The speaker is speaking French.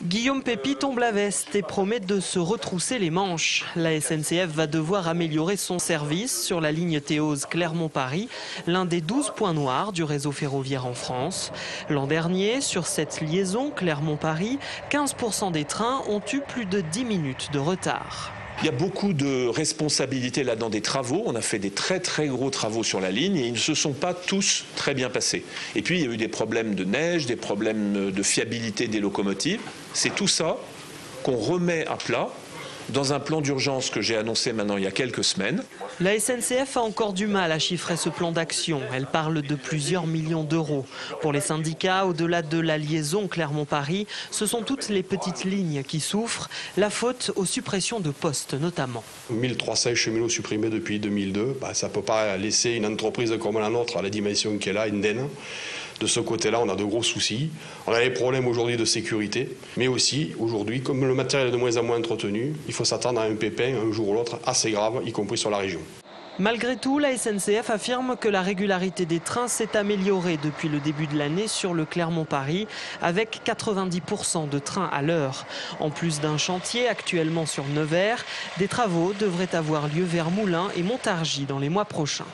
Guillaume Pépi tombe la veste et promet de se retrousser les manches. La SNCF va devoir améliorer son service sur la ligne Théose Clermont-Paris, l'un des 12 points noirs du réseau ferroviaire en France. L'an dernier, sur cette liaison Clermont-Paris, 15% des trains ont eu plus de 10 minutes de retard. Il y a beaucoup de responsabilités là dans des travaux. On a fait des très gros travaux sur la ligne et ils ne se sont pas tous très bien passés. Et puis il y a eu des problèmes de neige, des problèmes de fiabilité des locomotives. C'est tout ça qu'on remet à plat dans un plan d'urgence que j'ai annoncé maintenant il y a quelques semaines. La SNCF a encore du mal à chiffrer ce plan d'action. Elle parle de plusieurs millions d'euros. Pour les syndicats, au-delà de la liaison Clermont-Paris, ce sont toutes les petites lignes qui souffrent, la faute aux suppressions de postes notamment. 1300 cheminots supprimés depuis 2002, ça ne peut pas laisser une entreprise comme la nôtre à la dimension qu'elle a, indemne. De ce côté-là, on a de gros soucis. On a des problèmes aujourd'hui de sécurité, mais aussi aujourd'hui, comme le matériel est de moins en moins entretenu, il faut s'attendre à un pépin un jour ou l'autre assez grave, y compris sur la région. Malgré tout, la SNCF affirme que la régularité des trains s'est améliorée depuis le début de l'année sur le Clermont-Paris, avec 90% de trains à l'heure. En plus d'un chantier actuellement sur Nevers, des travaux devraient avoir lieu vers Moulins et Montargis dans les mois prochains.